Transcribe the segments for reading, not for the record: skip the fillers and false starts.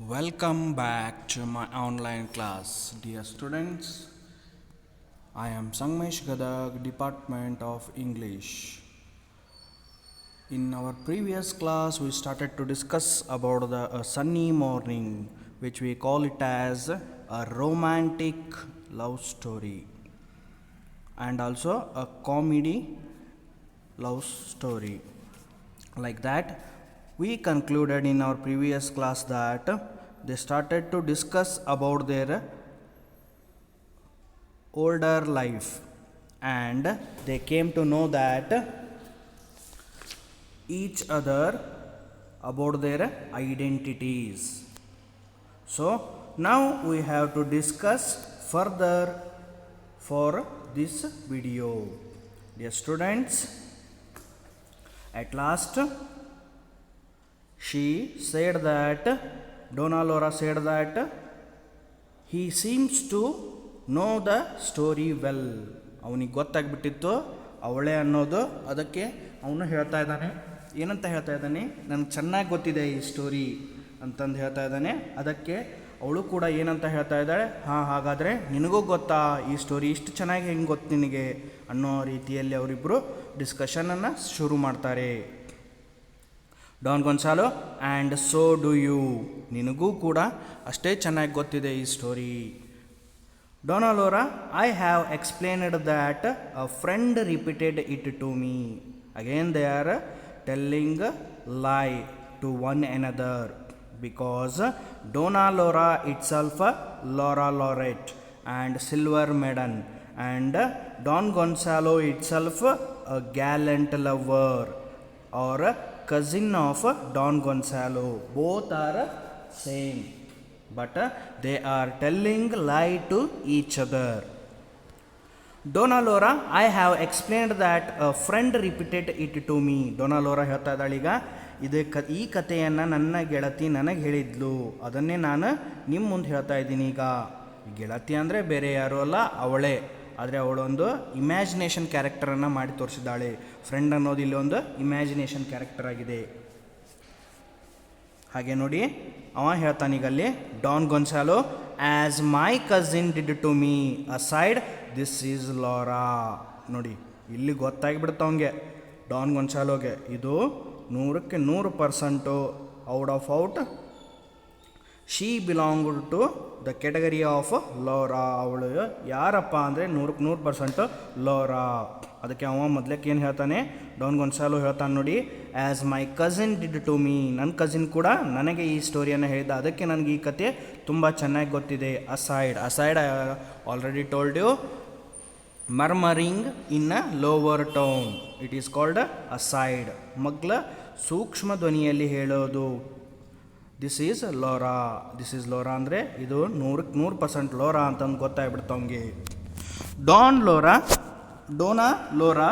Welcome back to my online class. Dear students, I am Sangmesh Gadag, Department of English. In our previous class, we started to discuss about the sunny morning, which we call it as a romantic love story and also a comedy love story. Like that, we concluded in our previous class that they started to discuss about their older life and they came to know that each other about their identities. So now we have to discuss further for this video. Dear students, at last she said that Donna Laura said that he seems to know the story well. ಅವನಿಗೆ ಗೊತ್ತಾಗ್ಬಿಟ್ಟಿತ್ತು ಅವಳೇ ಅನ್ನೋದು. ಅದಕ್ಕೆ ಅವನು ಹೇಳ್ತಾ ಇದ್ದಾನೆ, ಏನಂತ ಹೇಳ್ತಾ ಇದ್ದಾನೆ, ನನಗೆ ಚೆನ್ನಾಗಿ ಗೊತ್ತಿದೆ ಈ ಸ್ಟೋರಿ ಅಂತಂದು ಹೇಳ್ತಾ ಇದ್ದಾನೆ. ಅದಕ್ಕೆ ಅವಳು ಕೂಡ ಏನಂತ ಹೇಳ್ತಾ ಇದ್ದಾಳೆ, ಹಾಗಾದರೆ ನಿನಗೂ ಗೊತ್ತಾ ಈ ಸ್ಟೋರಿ ಇಷ್ಟು ಚೆನ್ನಾಗಿ ಹೆಂಗೆ ಗೊತ್ತು ನಿನಗೆ ಅನ್ನೋ ರೀತಿಯಲ್ಲಿ ಅವರಿಬ್ಬರು ಡಿಸ್ಕಷನನ್ನು ಶುರು ಮಾಡ್ತಾರೆ. Don Gonzalo, and so do you, ನಿನಗೂ ಕೂಡ ಅಷ್ಟೇ ಚೆನ್ನಾಗಿ ಗೊತ್ತಿದೆ ಈ story. Donna Laura, I have explained that a friend repeated it to me. Again they are telling lie to one another because Donna Laura itself Laura Laureate and silver maiden and Don Gonzalo itself a gallant lover or cousin of Don Gonzalo. Both are same, but they are telling lie to each other. Donna Laura, I have explained that a friend repeated it to me. Donna Laura ಹೇಳ್ತಾ ಇದ್ದಾಳೀಗ, ಈ ಕಥೆಯನ್ನು ನನ್ನ ಗೆಳತಿ ನನಗೆ ಹೇಳಿದ್ಲು, ಅದನ್ನೇ ನಾನು ನಿಮ್ಮ ಮುಂದೆ ಹೇಳ್ತಾ ಇದ್ದೀನಿ. ಈಗ ಗೆಳತಿ ಅಂದರೆ ಬೇರೆ ಯಾರೂ ಅಲ್ಲ, ಅವಳೇ. ಆದರೆ ಅವಳೊಂದು ಇಮ್ಯಾಜಿನೇಷನ್ ಕ್ಯಾರೆಕ್ಟರನ್ನು ಮಾಡಿ ತೋರಿಸಿದ್ದಾಳೆ. ಫ್ರೆಂಡ್ ಅನ್ನೋದು ಇಲ್ಲಿ ಒಂದು ಇಮ್ಯಾಜಿನೇಷನ್ ಕ್ಯಾರೆಕ್ಟರ್ ಆಗಿದೆ. ಹಾಗೆ ನೋಡಿ, ಅವ ಹೇಳ್ತಾನೀಗಲ್ಲಿ, Don Gonzalo, as my cousin did to me aside this is Laura. ನೋಡಿ, ಇಲ್ಲಿ ಗೊತ್ತಾಗಿಬಿಡುತ್ತೆ ಅವನಿಗೆ, ಡಾನ್ ಗೊನ್ಸಾಲೋಗೆ, ಇದು 100% out of out she belonged to the category of Laura. ಅವಳು ಯಾರಪ್ಪ ಅಂದರೆ 100% ಲೋರಾ. ಅದಕ್ಕೆ ಅವ ಮೊದಲಕ್ಕೆ ಏನು ಹೇಳ್ತಾನೆ, ಡಾನ್ ಗೊನ್ಸಾಲೋ ಹೇಳ್ತಾನೆ ನೋಡಿ, as my cousin did to me, ನನ್ನ ಕಸಿನ್ ಕೂಡ ನನಗೆ ಈ ಸ್ಟೋರಿಯನ್ನು ಹೇಳಿದ, ಅದಕ್ಕೆ ನನಗೆ ಈ ಕತೆ ತುಂಬ ಚೆನ್ನಾಗಿ ಗೊತ್ತಿದೆ. Aside I already told you, murmuring in a lower tone, it is called aside. ಮಗ್ಲ ಸೂಕ್ಷ್ಮ ಧ್ವನಿಯಲ್ಲಿ ಹೇಳೋದು. ದಿಸ್ ಈಸ್ ಲೋರಾ ಅಂದರೆ ಇದು 100% ಲೋರಾ ಅಂತಂದು ಗೊತ್ತಾಗ್ಬಿಡ್ತು ಅವನಿಗೆ. Donna Laura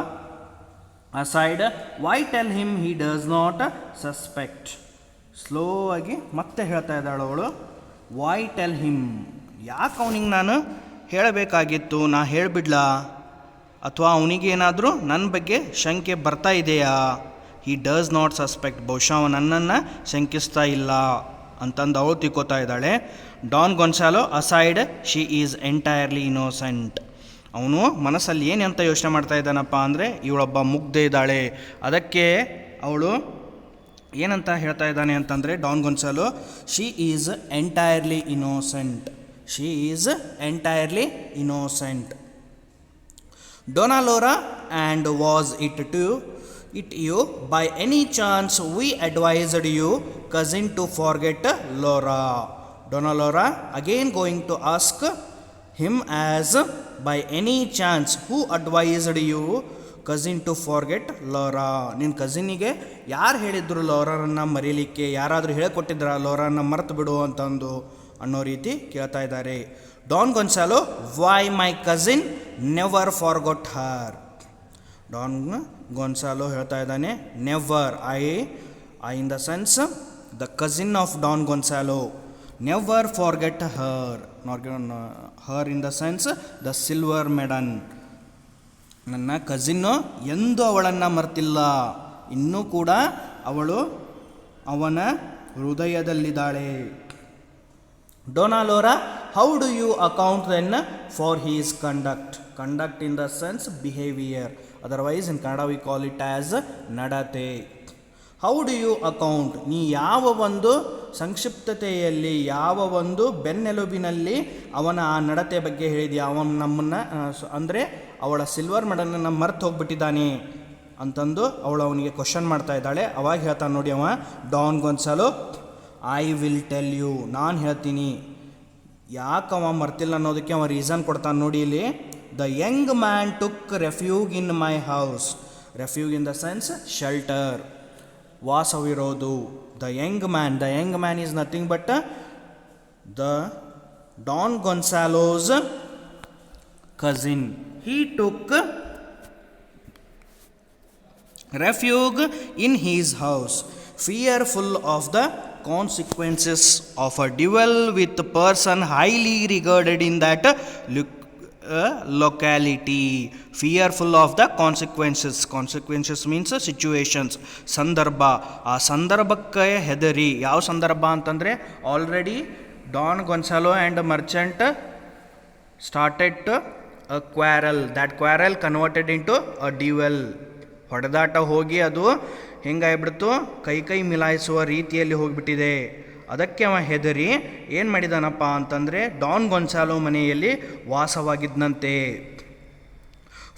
aside, why tell him he does not suspect. Slow ಆಗಿ ಮತ್ತೆ ಹೇಳ್ತಾ ಇದ್ದಾಳು ಅವಳು, ವೈ ಟೆಲ್ ಹಿಮ್, ಯಾಕೆ ಅವನಿಗೆ ನಾನು ಹೇಳಬೇಕಾಗಿತ್ತು, ನಾ ಹೇಳಿಬಿಡ್ಲಾ, ಅಥವಾ ಅವನಿಗೇನಾದರೂ ನನ್ನ ಬಗ್ಗೆ ಶಂಕೆ ಬರ್ತಾ ಇದೆಯಾ. ಹಿ ಡಸ್ ನಾಟ್ ಸಸ್ಪೆಕ್ಟ್, ಬಹುಶಃ ಅವ ನನ್ನನ್ನು ಶಂಕಿಸ್ತಾ ಇಲ್ಲ ಅಂತಂದು ಅವಳು ತಿಳ್ಕೊತಾ ಇದ್ದಾಳೆ. Don Gonzalo aside, she is entirely innocent. ಅವನು ಮನಸ್ಸಲ್ಲಿ ಏನಂತ ಯೋಚನೆ ಮಾಡ್ತಾ ಇದ್ದಾನಪ್ಪ ಅಂದರೆ, ಇವಳೊಬ್ಬ ಮುಗ್ಧೆ ಇದ್ದಾಳೆ. ಅದಕ್ಕೆ ಅವಳು ಏನಂತ ಹೇಳ್ತಾ ಇದ್ದಾನೆ ಅಂತಂದರೆ, Don ಗೊನ್ಸಾಲೋ, she is entirely innocent. Dona ಲೋರಾ, and was it you by any chance we advised you cousin to forget Laura. Donna Laura again going to ask him as by any chance who advised you cousin to forget Laura. ನಿನ್ನ ಕಸಿನಿಗೆ ಯಾರು ಹೇಳಿದ್ರು ಲೋರಾರನ್ನು ಮರೀಲಿಕ್ಕೆ, ಯಾರಾದರೂ ಹೇಳಿಕೊಟ್ಟಿದ್ರ ಲೋರಾನ ಮರೆತು ಬಿಡು ಅಂತಂದು ಅನ್ನೋ ರೀತಿ ಕೇಳ್ತಾ ಇದ್ದಾರೆ. Don Gonzalo, why my cousin never forgot her. Don Gonzalo ಹೇಳ್ತಾ ಇದ್ದಾನೆ, never, I in the sense the cousin of Don Gonzalo, never forget her in the sense the silver maiden. ನನ್ನ ಕಸಿನ್ನು ಎಂದೂ ಅವಳನ್ನು ಮರ್ತಿಲ್ಲ, ಇನ್ನೂ ಕೂಡ ಅವಳು ಅವನ ಹೃದಯದಲ್ಲಿದ್ದಾಳೆ. Donna Laura, how do you account then for his conduct? Conduct in the sense behavior. Otherwise in Kannada we call it as nadate. How do you account, ನೀ ಯಾವ ಒಂದು ಸಂಕ್ಷಿಪ್ತತೆಯಲ್ಲಿ ಯಾವ ಒಂದು ಬೆನ್ನೆಲುಬಿನಲ್ಲಿ ಅವನ ಆ ನಡತೆ ಬಗ್ಗೆ ಹೇಳಿದ್ಯಾ, ಅವನು ನಮ್ಮನ್ನು ಅಂದರೆ ಅವಳ ಸಿಲ್ವರ್ ಮೆಡಲನ್ನು ಮರ್ತು ಹೋಗ್ಬಿಟ್ಟಿದ್ದಾನೆ ಅಂತಂದು ಅವಳು ಅವನಿಗೆ ಕ್ವಶನ್ ಮಾಡ್ತಾ ಇದ್ದಾಳೆ. ಅವಾಗ ಹೇಳ್ತಾನೆ ನೋಡಿ ಅವ Don Gonzalo, I will tell you, ನಾನು ಹೇಳ್ತೀನಿ. ಯಾಕೆ ಅವ ಮರ್ತಿಲ್ಲ ಅನ್ನೋದಕ್ಕೆ ಅವ ರೀಸನ್ ಕೊಡ್ತಾನೆ ನೋಡಿ ಇಲ್ಲಿ. The young man took refuge in my house. Refuge in the sense shelter, ವಾಸವಿರೋದು. The young man is nothing but the Don Gonzalo's cousin. He took refuge in his house, fearful of the consequences of a duel with a person highly regarded in that locality. Fearful of the consequences means situations, ಸಂದರ್ಭ. ಆ ಸಂದರ್ಭಕ್ಕೆ ಹೆದರಿ. ಯಾವ ಸಂದರ್ಭ ಅಂತಂದರೆ already Don Gonzalo and Merchant started a quarrel. That quarrel converted into a duel. ಹೊಡೆದಾಟ ಹೋಗಿ ಅದು ಹೆಂಗಾಗ್ಬಿಡ್ತು, ಕೈ ಮಿಲಾಯಿಸುವ ರೀತಿಯಲ್ಲಿ ಹೋಗಿಬಿಟ್ಟಿದೆ. ಅದಕ್ಕೆ ಅವ ಹೆದರಿ ಏನು ಮಾಡಿದಾನಪ್ಪ ಅಂತಂದರೆ ಡಾನ್ ಗೊನ್ಸಾಲೋ ಮನೆಯಲ್ಲಿ ವಾಸವಾಗಿದ್ದಂತೆ.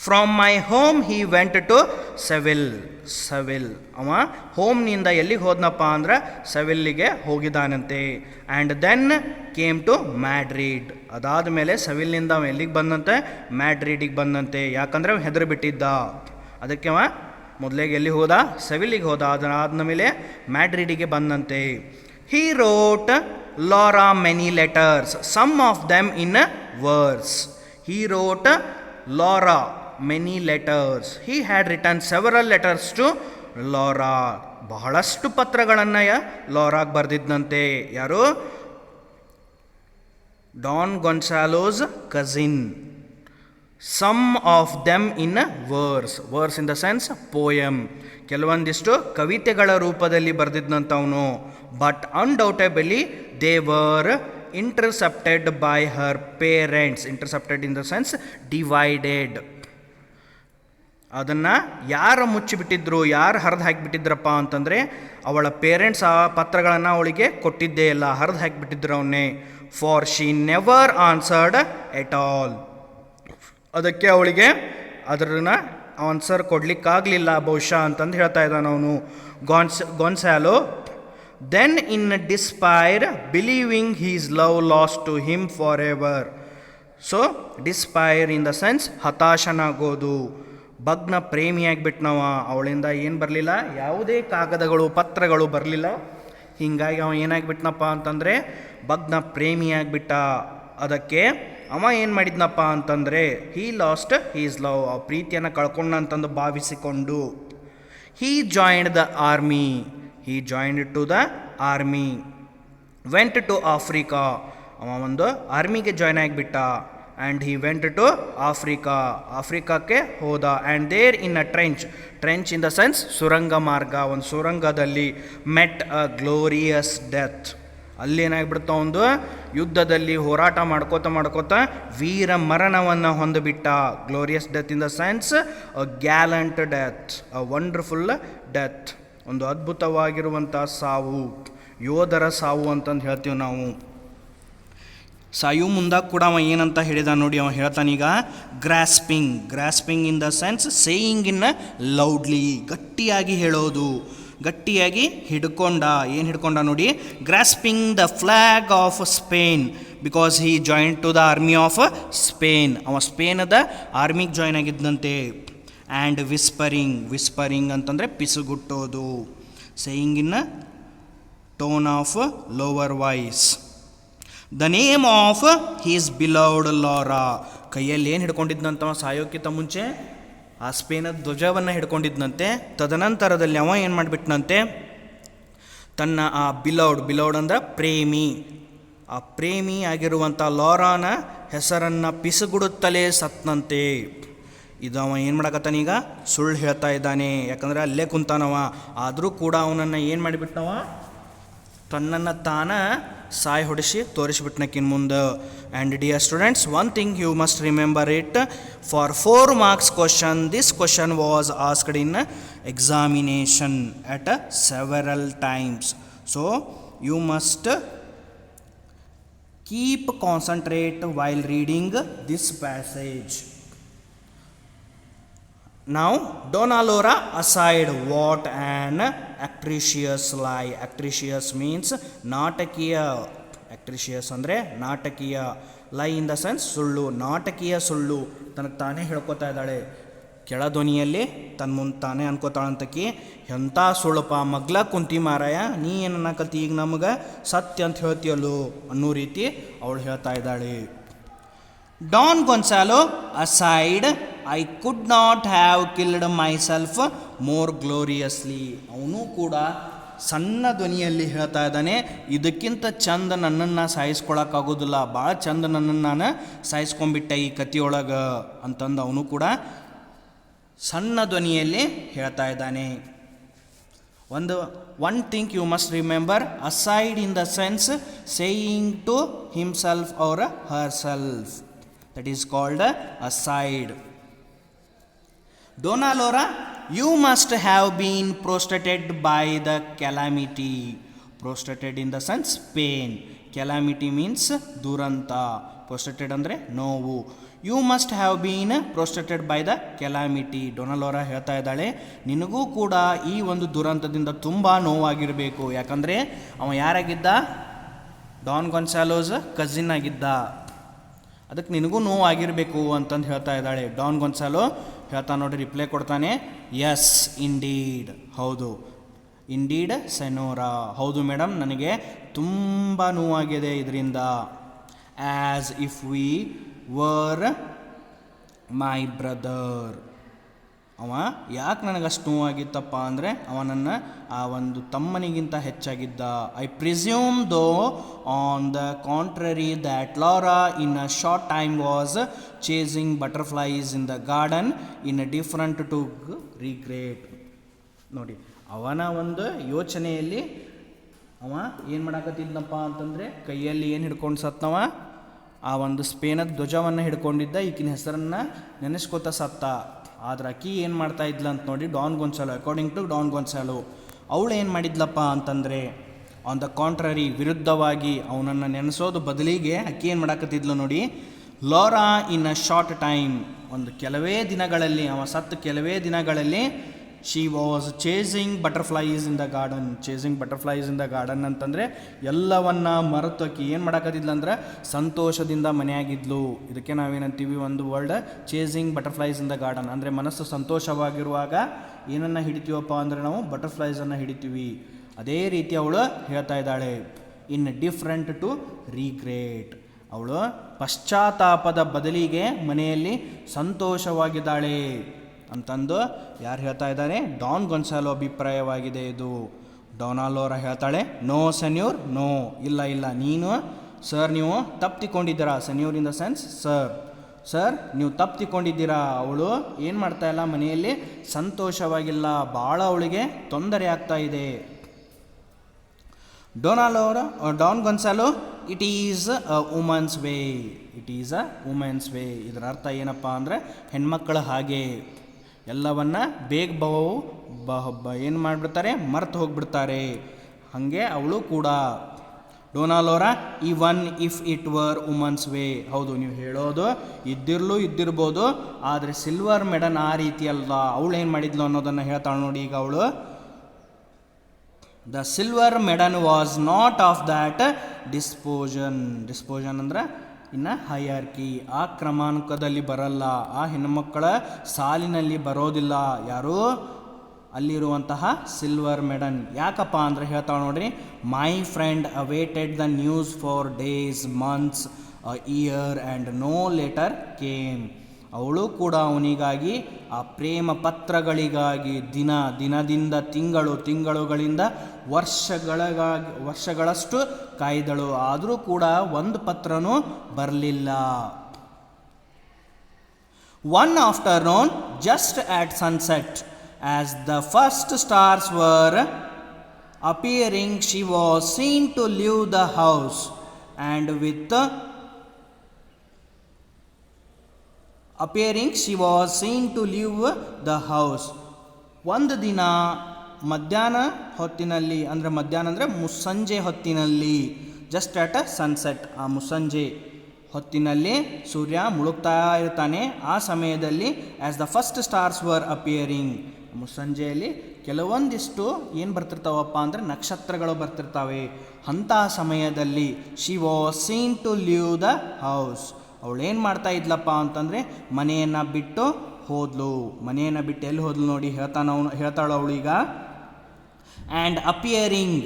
From my home he went to Seville. ಅವ ಹೋಮ್ನಿಂದ ಎಲ್ಲಿಗೆ ಹೋದ್ನಪ್ಪ ಅಂದ್ರೆ ಸೆವಿಲ್ಲಿಗೆ ಹೋಗಿದ್ದಾನಂತೆ. And then came to Madrid. ಅದಾದ ಮೇಲೆ ಸೆವಿಲ್ನಿಂದ ಅವ ಎಲ್ಲಿಗೆ ಬಂದಂತೆ, ಮ್ಯಾಡ್ರಿಡಿಗೆ ಬಂದಂತೆ. ಯಾಕಂದರೆ ಅವ ಹೆದರಿ ಬಿಟ್ಟಿದ್ದ. ಅದಕ್ಕೆ ಅವ ಮೊದಲಿಗೆ ಎಲ್ಲಿ ಹೋದ, ಸೆವಿಲ್ಲಿಗೆ ಹೋದ. ಅದಾದ ಮೇಲೆ ಮ್ಯಾಡ್ರಿಡಿಗೆ ಬಂದಂತೆ. He wrote Laura many letters, some of them in verse. He wrote Laura many letters. He had return several letters to Laura. ಬಹಳಷ್ಟು ಪತ್ರಗಳನ್ನು ಲಾರಾಗೆ ಬರೆದಿದ್ದಂತೆ. ಯಾರು? Don Gonzalo's cousin. Some of them in verse in the sense poem. ಕೆಲವೊಂದಿಷ್ಟು ಕವಿತೆಗಳ ರೂಪದಲ್ಲಿ ಬರೆದಿದ್ದಂಥವನು. But undoubtedly they were intercepted by her parents. Intercepted in the sense divided. ಅದನ್ನು ಯಾರು ಮುಚ್ಚಿಬಿಟ್ಟಿದ್ರು, ಯಾರು ಹರಿದು ಹಾಕಿಬಿಟ್ಟಿದ್ರಪ್ಪ ಅಂತಂದರೆ ಅವಳ ಪೇರೆಂಟ್ಸ್ ಆ ಪತ್ರಗಳನ್ನು ಅವಳಿಗೆ ಕೊಟ್ಟಿದ್ದೇ ಇಲ್ಲ, ಹರಿದು ಹಾಕಿಬಿಟ್ಟಿದ್ರು ಅವನ್ನೇ. For she never answered at all. ಅದಕ್ಕೆ ಅವಳಿಗೆ ಅದನ್ನ ಆನ್ಸರ್ ಕೊಡಲಿಕ್ಕಾಗಲಿಲ್ಲ ಬಹುಶಃ ಅಂತಂದು ಹೇಳ್ತಾ ಇದ್ದಾನೆ ಅವನು Gonzalo. Then in despair believing he's love lost to him for ever. So despair in the sense ಹತಾಶನಾಗೋದು. ಭಗ್ನ ಪ್ರೇಮಿಯಾಗಿಬಿಟ್ನವ. ಅವಳಿಂದ ಏನು ಬರಲಿಲ್ಲ, ಯಾವುದೇ ಕಾಗದಗಳು ಪತ್ರಗಳು ಬರಲಿಲ್ಲ. ಹೀಗಾಗಿ ಅವ ಏನಾಗಿಬಿಟ್ನಪ್ಪ ಅಂತಂದರೆ ಭಗ್ನ ಪ್ರೇಮಿಯಾಗಿಬಿಟ್ಟ. ಅದಕ್ಕೆ ಅವ ಏನು ಮಾಡಿದ್ನಪ್ಪ ಅಂತಂದರೆ ಹೀ ಲಾಸ್ಟ್ ಹೀಸ್ ಲವ್, ಆ ಪ್ರೀತಿಯನ್ನು ಕಳ್ಕೊಂಡಂತಂದು ಭಾವಿಸಿಕೊಂಡು he joined the army. He joined to the army. Went to Africa. ಅವ ಒಂದು ಆರ್ಮಿಗೆ ಜಾಯ್ನ್ ಆಗಿಬಿಟ್ಟ. And he went to Africa. ಆಫ್ರಿಕಾಕ್ಕೆ ಹೋದ. And there in a trench in the sense ಸುರಂಗ ಮಾರ್ಗ. ಒಂದು ಸುರಂಗದಲ್ಲಿ ಮೆಟ್ ಅ ಗ್ಲೋರಿಯಸ್ ಡೆತ್. ಅಲ್ಲೇನಾಗ್ಬಿಡ್ತಾ, ಒಂದು ಯುದ್ಧದಲ್ಲಿ ಹೋರಾಟ ಮಾಡ್ಕೋತ ವೀರ ಮರಣವನ್ನು ಹೊಂದಿಬಿಟ್ಟ. Glorious death in the sense a gallant death, a wonderful death. ಒಂದು ಅದ್ಭುತವಾಗಿರುವಂಥ ಸಾವು, ಯೋಧರ ಸಾವು ಅಂತಂದು ಹೇಳ್ತೀವಿ ನಾವು. ಸಾಯು ಮುಂದಾಗ ಕೂಡ ಅವ ಏನಂತ ಹೇಳಿದ ನೋಡಿ. ಅವ ಹೇಳ್ತಾನೀಗ grasping in the sense saying in loudly, ಗಟ್ಟಿಯಾಗಿ ಹೇಳೋದು, ಗಟ್ಟಿಯಾಗಿ ಹಿಡ್ಕೊಂಡ. ಏನು ಹಿಡ್ಕೊಂಡ ನೋಡಿ, grasping the flag of Spain because he join to the army of Spain. ಅವ ಸ್ಪೇನದ ಆರ್ಮಿಗೆ ಜಾಯ್ನ್ ಆಗಿದ್ದಂತೆ. ಆ್ಯಂಡ್ ವಿಸ್ಪರಿಂಗ್ ಅಂತಂದರೆ ಪಿಸುಗುಟ್ಟೋದು. Saying in tone of lower voice. The name of his beloved Laura. ಕೈಯಲ್ಲಿ ಏನು ಹಿಡ್ಕೊಂಡಿದ್ದಂತ ಸಾಯೋಕ್ಕಿಂತ ಮುಂಚೆ ಆ ಸ್ಪೇನದ ಧ್ವಜವನ್ನು ಹಿಡ್ಕೊಂಡಿದ್ದಂತೆ. ತದನಂತರದಲ್ಲಿ ಅವ ಏನು ಮಾಡಿಬಿಟ್ನಂತೆ, ತನ್ನ ಆ ಬಿಲೌಡ್ ಅಂದ್ರೆ ಪ್ರೇಮಿ, ಆ ಪ್ರೇಮಿ ಆಗಿರುವಂಥ ಲಾರಾನ ಹೆಸರನ್ನು ಪಿಸುಗುಡುತ್ತಲೇ ಸತ್ನಂತೆ. ಇದು ಅವ ಏನು ಮಾಡಕತ್ತಾನೀಗ, ಸುಳ್ಳು ಹೇಳ್ತಾ ಇದ್ದಾನೆ. ಯಾಕಂದರೆ ಅಲ್ಲೇ ಕುಂತಾನವ. ಆದರೂ ಕೂಡ ಅವನನ್ನು ಏನು ಮಾಡಿಬಿಟ್ನವ, ತನ್ನನ್ನು ತಾನ ಸಾಯಿ ಹೊಡಿಸಿ ತೋರಿಸ್ಬಿಟ್ನಕ್ಕಿನ್ ಮುಂದೆ. And dear students, one thing you must remember it, for 4 marks question, this question was asked in examination at several times. So you must keep concentrate while reading this passage. Now Donna Laura aside, what an atrocious lie. Atrocious means ನಾಟಕೀಯ. atrocious ಅಂದರೆ ನಾಟಕೀಯ. ಲೈ ಇನ್ the sense ಸುಳ್ಳು, ನಾಟಕೀಯ ಸುಳ್ಳು ತನಗೆ ತಾನೇ ಹೇಳ್ಕೊತಾ ಇದ್ದಾಳೆ. ಕೆಳಧ್ವನಿಯಲ್ಲಿ ತನ್ನ ಮುಂದೆ ತಾನೇ ಅನ್ಕೋತಾಳಂತಕಿ, ಎಂಥ ಸುಳ್ಳಪ್ಪ ಮಗ್ಲ ಕುಂತಿ ಮಾರಾಯ, ನೀ ಏನು ಅನ್ನಕತ್ತಿ ಈಗ ನಮಗೆ ಸತ್ಯ ಅಂತ ಹೇಳ್ತೀಯಲ್ಲೋ ಅನ್ನೋ ರೀತಿ ಅವಳು ಹೇಳ್ತಾ ಇದ್ದಾಳೆ. Don Gonzalo aside, I could not have killed myself more ಗ್ಲೋರಿಯಸ್ಲಿ. ಅವನು ಕೂಡ ಸಣ್ಣ ಧ್ವನಿಯಲ್ಲಿ ಹೇಳ್ತಾ ಇದ್ದಾನೆ, ಇದಕ್ಕಿಂತ ಚಂದ ನನ್ನನ್ನು ಸಾಯಿಸ್ಕೊಳಕ್ಕಾಗೋದಿಲ್ಲ, ಭಾಳ ಚಂದ ನನ್ನನ್ನು ನಾನು ಸಾಯಿಸ್ಕೊಂಡ್ಬಿಟ್ಟೆ ಈ ಕಥೆಯೊಳಗೆ ಅಂತಂದು ಅವನು ಕೂಡ ಸಣ್ಣ ಧ್ವನಿಯಲ್ಲಿ ಹೇಳ್ತಾ ಇದ್ದಾನೆ. One thing you must remember, aside in the sense saying to himself or herself, that is called aside. Donna Laura, you must have been prostrated by the calamity. Prostrated in the sense pain. Calamity means duranta. Prostrated andre ನೋವು. You must have been prostrated by the calamity. Donna Laura ಹೇಳ್ತಾ ಇದ್ದಾಳೆ, ನಿನಗೂ ಕೂಡ ಈ ಒಂದು ದುರಂತದಿಂದ ತುಂಬ ನೋವಾಗಿರಬೇಕು. ಯಾಕಂದರೆ ಅವ ಯಾರಾಗಿದ್ದ? ಡಾನ್ ಗೊನ್ಸಾಲೋಸ್ ಕಸಿನ್ ಆಗಿದ್ದ. ಅದಕ್ಕೆ ನಿನಗೂ ನೋವು ಆಗಿರಬೇಕು ಅಂತಂದು ಹೇಳ್ತಾ ಇದ್ದಾಳೆ. ಡಾನ್ ಗೊನ್ಸಾಲೋ ಹೇಳ್ತಾ ನೋಡಿ, ರಿಪ್ಲೈ ಕೊಡ್ತಾನೆ, ಎಸ್ ಇಂಡೀಡ್, ಹೌದು, ಇಂಡೀಡ್ ಸೆನೋರಾ, ಹೌದು ಮೇಡಮ್, ನನಗೆ ತುಂಬ ನೋವಾಗಿದೆ ಇದರಿಂದ. As if we were my brother. ಅವ ಯಾಕೆ ನನಗಷ್ಟು ನೋವಾಗಿತ್ತಪ್ಪ ಅಂದರೆ ಅವ ನನ್ನ ಆ ಒಂದು ತಮ್ಮನಿಗಿಂತ ಹೆಚ್ಚಾಗಿದ್ದ. I presume though on the contrary that Laura in a short time was chasing butterflies in the garden in a different to regret. ನೋಡಿ, ಅವನ ಒಂದು ಯೋಚನೆಯಲ್ಲಿ ಅವ ಏನು ಮಾಡಾಕತ್ತಿದ್ನಪ್ಪ ಅಂತಂದರೆ ಕೈಯಲ್ಲಿ ಏನು ಹಿಡ್ಕೊಂಡು ಸತ್ತವ, ಆ ಒಂದು ಸ್ಪೇನದ ಧ್ವಜವನ್ನು ಹಿಡ್ಕೊಂಡಿದ್ದ, ಈಗಿನ ಹೆಸರನ್ನು ನೆನೆಸ್ಕೋತ ಸತ್ತ. ಆದ್ರೆ ಆಕಿ ಏನು ಮಾಡ್ತಾ ಇದ್ಲ ಅಂತ ನೋಡಿ, Don Gonzalo, according to Don Gonzalo, ಅವಳು ಏನು ಮಾಡಿದ್ಲಪ್ಪ ಅಂತಂದರೆ ಆನ್ ದ ಕಾಂಟ್ರರಿ, ವಿರುದ್ಧವಾಗಿ ಅವನನ್ನು ನೆನೆಸೋದು ಬದಲಿಗೆ ಆಕಿ ಏನು ಮಾಡಾಕತ್ತಿದ್ಲು ನೋಡಿ, Lara in a short time, ಒಂದು ಕೆಲವೇ ದಿನಗಳಲ್ಲಿ, ಅವ ಸತ್ತು ಕೆಲವೇ ದಿನಗಳಲ್ಲಿ, she was chasing butterflies in the garden. Chasing butterflies in the garden ಅಂತಂದರೆ ಎಲ್ಲವನ್ನ ಮರೆತು ಆಕಿ ಏನು ಮಾಡಾಕತ್ತಿದ್ಲು ಅಂದ್ರೆ ಸಂತೋಷದಿಂದ ಮನೆಯಾಗಿದ್ಲು. ಇದಕ್ಕೆ ನಾವೇನಂತೀವಿ, ಒಂದು word chasing butterflies in the garden ಅಂದರೆ ಮನಸ್ಸು ಸಂತೋಷವಾಗಿರುವಾಗ ಏನನ್ನು ಹಿಡಿತೀವಪ್ಪ ಅಂದರೆ ನಾವು ಬಟರ್ಫ್ಲೈಸನ್ನು ಹಿಡಿತೀವಿ. ಅದೇ ರೀತಿ ಅವಳು ಹೇಳ್ತಾ ಇದ್ದಾಳೆ, ಇನ್ ಡಿಫ್ರೆಂಟ್ ಟು ರಿಗ್ರೇಟ್. ಅವಳು ಪಶ್ಚಾತ್ತಾಪದ ಬದಲಿಗೆ ಮನೆಯಲ್ಲಿ ಸಂತೋಷವಾಗಿದ್ದಾಳೆ ಅಂತಂದು ಯಾರು ಹೇಳ್ತಾ ಇದ್ದಾರೆ? ಡಾನ್ ಗೊನ್ಸಾಲೋ ಅಭಿಪ್ರಾಯವಾಗಿದೆ ಇದು. ಡಾನಾ ಲೋರಾ ಹೇಳ್ತಾಳೆ, ನೋ ಸೆನ್ಯೂರ್, ನೋ, ಇಲ್ಲ ಇಲ್ಲ, ನೀನು ಸರ್ ನೀವು ತಪ್ಪಿಕೊಂಡಿದ್ದೀರಾ. Senor in the sense sir, sir ನೀವು ತಪ್ಪಿಕೊಂಡಿದ್ದೀರಾ. ಅವಳು ಏನು ಮಾಡ್ತಾ ಇಲ್ಲ, ಮನೆಯಲ್ಲಿ ಸಂತೋಷವಾಗಿಲ್ಲ, ಭಾಳ ಅವಳಿಗೆ ತೊಂದರೆ ಆಗ್ತಾ ಇದೆ. Don Gonzalo, it is a woman's way, it is a women's way. ಇದರ ಅರ್ಥ ಏನಪ್ಪ ಅಂದರೆ ಹೆಣ್ಮಕ್ಕಳ ಹಾಗೆ ಎಲ್ಲವನ್ನ ಬೇಗ ಏನು ಮಾಡಿಬಿಡ್ತಾರೆ, ಮರೆತು ಹೋಗ್ಬಿಡ್ತಾರೆ. ಹಾಗೆ ಅವಳು ಕೂಡ. Dona Laura, even if it were woman's way. ಹೌದು, ನೀವು ಹೇಳೋದು ಇದ್ದಿರ್ಬೋದು, ಆದರೆ ಸಿಲ್ವರ್ ಮೆಡನ್ ಆ ರೀತಿ ಅಲ್ಲ. ಅವಳು ಏನು ಮಾಡಿದ್ಲು ಅನ್ನೋದನ್ನು ಹೇಳ್ತಾಳೆ ನೋಡಿ. ಈಗ ಅವಳು, the silver maiden was not of that disposition. Disposition ಅಂದ್ರೆ ಇನ್ನು ಹೈಯಾರ್ಕಿ, ಆ ಕ್ರಮಾಂಕದಲ್ಲಿ ಬರಲ್ಲ, ಆ ಹೆಣ್ಣುಮಕ್ಕಳ ಸಾಲಿನಲ್ಲಿ ಬರೋದಿಲ್ಲ. ಯಾರು? ಅಲ್ಲಿರುವಂತಹ ಸಿಲ್ವರ್ ಮೆಡನ್. ಯಾಕಪ್ಪ ಅಂದರೆ ಹೇಳ್ತಾಳೆ ನೋಡ್ರಿ, my friend awaited the news for days, months, a year and no letter came. ಅವಳು ಕೂಡ ಅವನಿಗಾಗಿ ಆ ಪ್ರೇಮ ಪತ್ರಗಳಿಗಾಗಿ ದಿನದಿಂದ ತಿಂಗಳುಗಳಿಂದ ವರ್ಷಗಳಷ್ಟು ಕಾಯ್ದಳು. ಆದರೂ ಕೂಡ ಒಂದು ಪತ್ರನೂ ಬರಲಿಲ್ಲ. One afternoon just at sunset, as the first stars were appearing she was seen to leave the house, and with appearing she was seen to leave the house. ಒಂದು ದಿನ ಮಧ್ಯಾಹ್ನ ಹೊತ್ತಿನಲ್ಲಿ, ಅಂದರೆ ಮಧ್ಯಾಹ್ನ ಅಂದರೆ ಮುಸ್ಸಂಜೆ ಹೊತ್ತಿನಲ್ಲಿ, ಜಸ್ಟ್ ಅಟ್ ಅ ಸನ್ಸೆಟ್, ಆ ಮುಸ್ಸಂಜೆ ಹೊತ್ತಿನಲ್ಲಿ ಸೂರ್ಯ ಮುಳುಗ್ತಾ ಇರ್ತಾನೆ. ಆ ಸಮಯದಲ್ಲಿ as the first stars were appearing, ಮುಸ್ಸಂಜೆಯಲ್ಲಿ ಕೆಲವೊಂದಿಷ್ಟು ಏನು ಬರ್ತಿರ್ತಾವಪ್ಪ ಅಂದರೆ ನಕ್ಷತ್ರಗಳು ಬರ್ತಿರ್ತಾವೆ. ಅಂಥ ಸಮಯದಲ್ಲಿ she was seen to leave the house, ಅವಳು ಏನು ಮಾಡ್ತಾ ಇದ್ಲಪ್ಪ ಅಂತಂದರೆ ಮನೆಯನ್ನು ಬಿಟ್ಟು ಹೋದ್ಲು. ಮನೆಯನ್ನು ಬಿಟ್ಟು ಎಲ್ಲಿ ಹೋದ್ಲು ನೋಡಿ, ಹೇಳ್ತಾಳು ಅವಳೀಗ. And appearing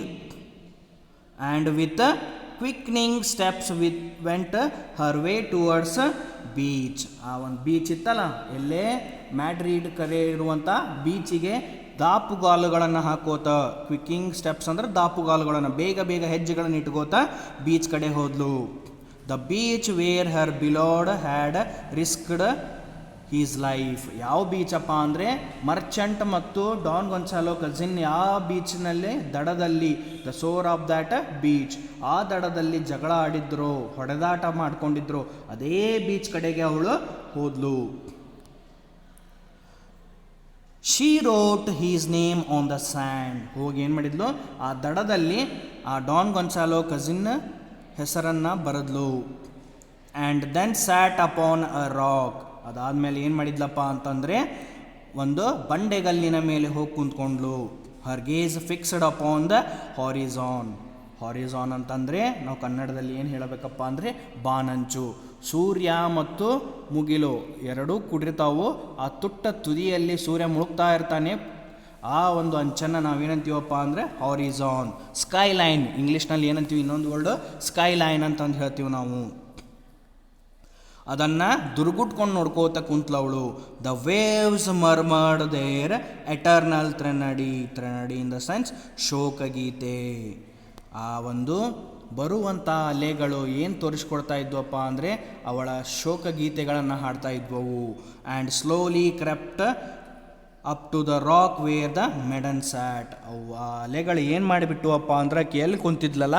and with quickening steps went her way towards beach. ಆ ಒಂದು ಬೀಚ್ ಇತ್ತಲ್ಲ, ಎಲ್ಲೇ ಮ್ಯಾಡ್ರಿಡ್ ಕರೆ ಇರುವಂಥ ಬೀಚಿಗೆ ದಾಪುಗಾಲುಗಳನ್ನು ಹಾಕೋತ, ಕ್ವಿಕ್ಕಿಂಗ್ ಸ್ಟೆಪ್ಸ್ ಅಂದ್ರೆ ದಾಪುಗಾಲುಗಳನ್ನು, ಬೇಗ ಬೇಗ ಹೆಜ್ಜೆಗಳನ್ನು ಇಟ್ಕೋತ ಬೀಚ್ ಕಡೆ ಹೋದ್ಲು. The beach where her beloved had risked his life. ಯಾವ ಬೀಚಪ್ಪ ಅಂದರೆ ಮರ್ಚೆಂಟ್ ಮತ್ತು ಡಾನ್ ಗೊನ್ಸಾಲೋ ಕಜಿನ್ ಯಾವ ಬೀಚ್ನಲ್ಲಿ ದಡದಲ್ಲಿ, ದ ಸೋರ್ ಆಫ್ ದ್ಯಾಟ್ ಬೀಚ್, ಆ ದಡದಲ್ಲಿ ಜಗಳ ಆಡಿದ್ರು, ಹೊಡೆದಾಟ ಮಾಡ್ಕೊಂಡಿದ್ರು, ಅದೇ ಬೀಚ್ ಕಡೆಗೆ ಅವಳು ಹೋದ್ಲು. She wrote his name on the sand. ಹೋಗಿ ಏನು ಮಾಡಿದ್ಲು, ಆ ದಡದಲ್ಲಿ ಆ ಡಾನ್ ಗೊನ್ಸಾಲೋ ಕಜಿನ್ ಹೆಸರನ್ನು ಬರೆದ್ಲು. And then sat upon a rock. ಅದಾದಮೇಲೆ ಏನು ಮಾಡಿದ್ಲಪ್ಪ ಅಂತಂದರೆ ಒಂದು ಬಂಡೆಗಲ್ಲಿನ ಮೇಲೆ ಹೋಗಿ ಕುಂತ್ಕೊಂಡ್ಲು. Her gaze fixed upon the horizon. Horizon ಅಂತಂದರೆ ನಾವು ಕನ್ನಡದಲ್ಲಿ ಏನು ಹೇಳಬೇಕಪ್ಪ ಅಂದರೆ ಬಾನಂಚು. ಸೂರ್ಯ ಮತ್ತು ಮುಗಿಲು ಎರಡೂ ಕೂಡಿರ್ತಾವು. ಆ ತುಟ್ಟ ತುದಿಯಲ್ಲಿ ಸೂರ್ಯ ಮುಳುಗ್ತಾ ಇರ್ತಾನೆ. ಆ ಒಂದು ಅಂಚನ್ನು ನಾವೇನಂತೀವಪ್ಪ ಅಂದರೆ ಹಾರಿಝಾನ್. ಸ್ಕೈ ಲೈನ್, ಇಂಗ್ಲೀಷ್ನಲ್ಲಿ ಏನಂತೀವಿ, ಇನ್ನೊಂದು ವರ್ಡ್ ಸ್ಕೈ ಲೈನ್ ಅಂತಂದು ಹೇಳ್ತೀವಿ ನಾವು. ಅದನ್ನು ದುರ್ಗುಟ್ಕೊಂಡು ನೋಡ್ಕೋತ ಕುಂತ್ಲವಳು. The waves murmured their eternal threnody. Threnody in the sense ಶೋಕಗೀತೆ. ಆ ಒಂದು ಬರುವಂಥ ಅಲೆಗಳು ಏನು ತೋರಿಸ್ಕೊಡ್ತಾ ಇದ್ವಪ್ಪ ಅಂದರೆ ಅವಳ ಶೋಕಗೀತೆಗಳನ್ನು ಹಾಡ್ತಾ ಇದ್ವವು. And slowly crept up to the rock where the maiden sat. ಅವು ಆ ಅಲೆಗಳು ಏನು ಮಾಡಿಬಿಟ್ಟುವಪ್ಪ ಅಂದ್ರೆ ಎಲ್ಲಿ ಕುಂತಿದ್ಲಲ್ಲ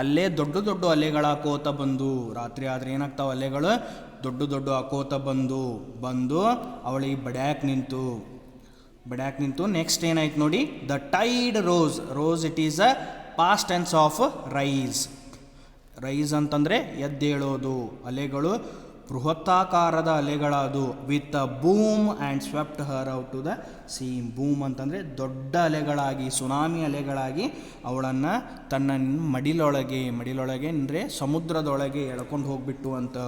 ಅಲ್ಲೇ ದೊಡ್ಡ ದೊಡ್ಡ ಅಲೆಗಳು ಹಾಕೋತ ಬಂದು, ರಾತ್ರಿ ಆದರೆ ಏನಾಗ್ತಾವೆ ಅಲೆಗಳು ದೊಡ್ಡ ದೊಡ್ಡ ಹಾಕೋತ ಬಂದು ಅವಳಿಗೆ ಬಡ್ಯಾಕ್ ನಿಂತು ನೆಕ್ಸ್ಟ್ ಏನಾಯ್ತು ನೋಡಿ, the tide rose it is a past tense of rise ಅಂತಂದರೆ ಎದ್ದೇಳೋದು. ಅಲೆಗಳು ಬೃಹತ್ತಾಕಾರದ ಅಲೆಗಳದು. With a boom and swept her out to the sea. Boom ಅಂತಂದರೆ ದೊಡ್ಡ ಅಲೆಗಳಾಗಿ, ಸುನಾಮಿ ಅಲೆಗಳಾಗಿ ಅವಳನ್ನು ತನ್ನ ಮಡಿಲೊಳಗೆ ಅಂದರೆ ಸಮುದ್ರದೊಳಗೆ ಎಳ್ಕೊಂಡು ಹೋಗ್ಬಿಟ್ಟು ಅಂತ.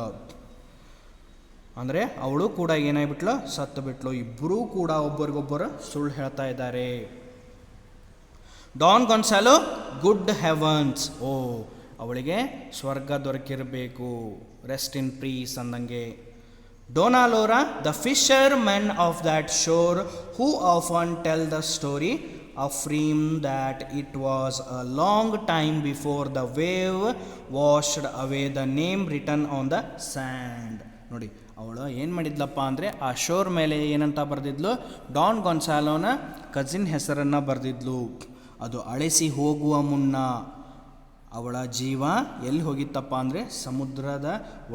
ಅಂದರೆ ಅವಳು ಕೂಡ ಏನಾಗ್ಬಿಟ್ಲು, ಸತ್ತು ಬಿಟ್ಲು. ಇಬ್ಬರೂ ಕೂಡ ಒಬ್ಬರಿಗೊಬ್ಬರು ಸುಳ್ಳು ಹೇಳ್ತಾ ಇದ್ದಾರೆ. Don Gonzalo good heavens. ಅವಳಿಗೆ ಸ್ವರ್ಗ ದೊರಕಿರಬೇಕು, ರೆಸ್ಟ್ ಇನ್ ಪೀಸ್ ಅಂದಂಗೆ. Dona Laura the fishermen of that shore who often tell the story affirm that it was a long time before the wave washed away the name written on the sand. ನೋಡಿ, ಅವಳು ಏನು ಮಾಡಿದ್ಲಪ್ಪ ಅಂದರೆ ಆ sure ಮೇಲೆ ಏನಂತ ಬರೆದಿದ್ಲು, Don ಗೊನ್ಸಾಲೋನ cousin ಹೆಸರನ್ನು ಬರೆದಿದ್ಲು. ಅದು ಅಳಿಸಿ ಹೋಗುವ ಮುನ್ನ ಅವಳ ಜೀವ ಎಲ್ಲಿ ಹೋಗಿತ್ತಪ್ಪ ಅಂದರೆ ಸಮುದ್ರದ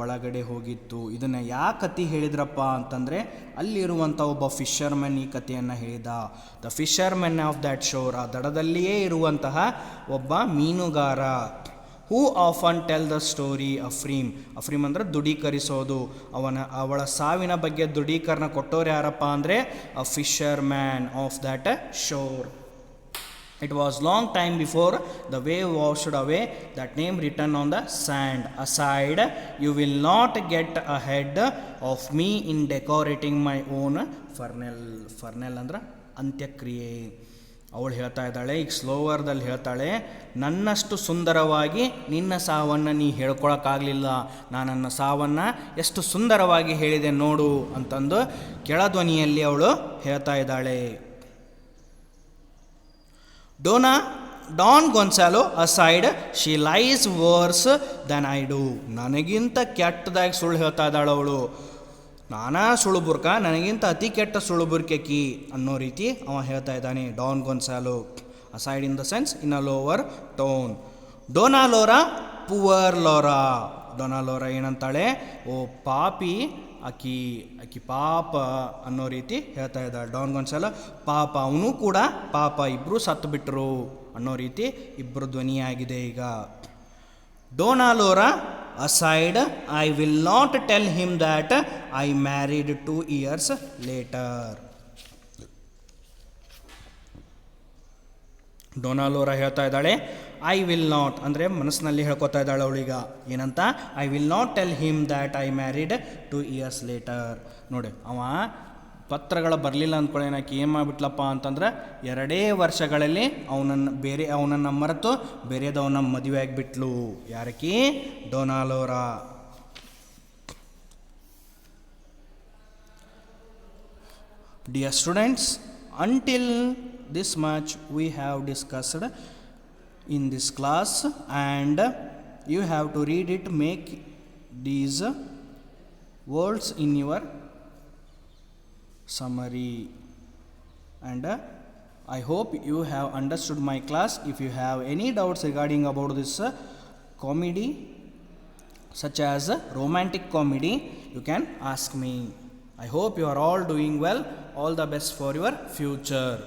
ಒಳಗಡೆ ಹೋಗಿತ್ತು. ಇದನ್ನು ಯಾಕೆ ಕತೆ ಹೇಳಿದ್ರಪ್ಪ ಅಂತಂದರೆ ಅಲ್ಲಿರುವಂಥ ಒಬ್ಬ ಫಿಶರ್ಮೆನ್ ಈ ಕಥೆಯನ್ನು ಹೇಳಿದ. The fishermen of that shore, ಆ ದಡದಲ್ಲಿಯೇ ಇರುವಂತಹ ಒಬ್ಬ ಮೀನುಗಾರ. Who often tell the story affirm ಅಂದರೆ ದೃಢೀಕರಿಸೋದು. ಅವಳ ಸಾವಿನ ಬಗ್ಗೆ ದೃಢೀಕರಣ ಕೊಟ್ಟೋರು ಯಾರಪ್ಪ ಅಂದರೆ a fisherman of that shore. It was long time before the wave washed away that name written on the sand. Aside, you will not get ahead of me in decorating my own funeral. Funeral ಅಂದ್ರೆ ಅಂತ್ಯಕ್ರಿಯೆ. ಅವಳು ಹೇಳ್ತಾ ಇದ್ದಾಳೆ, ಈಗ ಸ್ಲೋವರ್ದಲ್ಲಿ ಹೇಳ್ತಾಳೆ, ನನ್ನಷ್ಟು ಸುಂದರವಾಗಿ ನಿನ್ನ ಸಾವನ್ನು ನೀ ಹೇಳ್ಕೊಳಕ್ಕಾಗಲಿಲ್ಲ, ನಾನು ನನ್ನ ಸಾವನ್ನು ಎಷ್ಟು ಸುಂದರವಾಗಿ ಹೇಳಿದೆ ನೋಡು ಅಂತಂದು ಕೆಳಧ್ವನಿಯಲ್ಲಿ ಅವಳು ಹೇಳ್ತಾ ಇದ್ದಾಳೆ. Don Gonzalo aside she lies worse than I do. ನನಗಿಂತ ಕೆಟ್ಟದಾಗಿ ಸುಳ್ಳು ಹೇಳ್ತಾ ಇದ್ದಾಳೆ ಅವಳು. ನಾನಾ ಸುಳ್ಳು ಬುರ್ಕ, ನನಗಿಂತ ಅತಿ ಕೆಟ್ಟ ಸುಳ್ಳು ಬುರ್ಕೆಕಿ ಅನ್ನೋ ರೀತಿ ಅವ ಹೇಳ್ತಾ ಇದ್ದಾನೆ Don ಗೊನ್ಸಾಲೋ. aside in the sense in a lower tone. Donna Laura, poor Laura. Donna Laura ಏನಂತಾಳೆ, ಓ ಪಾಪಿ ಆಕಿ ಆಕಿ ಪಾಪ ಅನ್ನೋ ರೀತಿ ಹೇಳ್ತಾ ಇದ್ದಾಳೆ. ಡಾನ್ ಗೊಂಸಲ ಪಾಪ, ಅವನು ಕೂಡ ಪಾಪ, ಇಬ್ಬರು ಸತ್ತು ಬಿಟ್ಟರು ಅನ್ನೋ ರೀತಿ ಇಬ್ಬರು ಧ್ವನಿಯಾಗಿದೆ ಈಗ. Donna Laura aside, I will not tell him that I married 2 years later. Dona ಲೋರಾ ಹೇಳ್ತಾ ಇದ್ದಾಳೆ, ಐ ವಿಲ್ ನಾಟ್ ಅಂದರೆ ಮನಸ್ಸಿನಲ್ಲಿ ಹೇಳ್ಕೊತಾ ಇದ್ದಾಳೆ ಅವಳೀಗ ಏನಂತ, I will not tell him that I married 2 years later. ನೋಡಿ, ಅವ ಪತ್ರಗಳ ಬರಲಿಲ್ಲ ಅಂದ್ಕೊಳ್ಳೇನಾಕಿ ಏನು ಮಾಡಿಬಿಟ್ಲಪ್ಪ ಅಂತಂದ್ರೆ 2 ವರ್ಷಗಳಲ್ಲಿ ಅವನನ್ನು ಮರೆತು ಬೇರೆದವನ ಮದುವೆ ಆಗಿಬಿಟ್ಲು. ಯಾರಕಿ? Dona ಲೋರಾ. Dear students, until this much we have discussed in this class, and you have to read it, make these words in your summary, and I hope you have understood my class. If you have any doubts regarding about this comedy, such as romantic comedy, you can ask me. I hope you are all doing well. All the best for your future.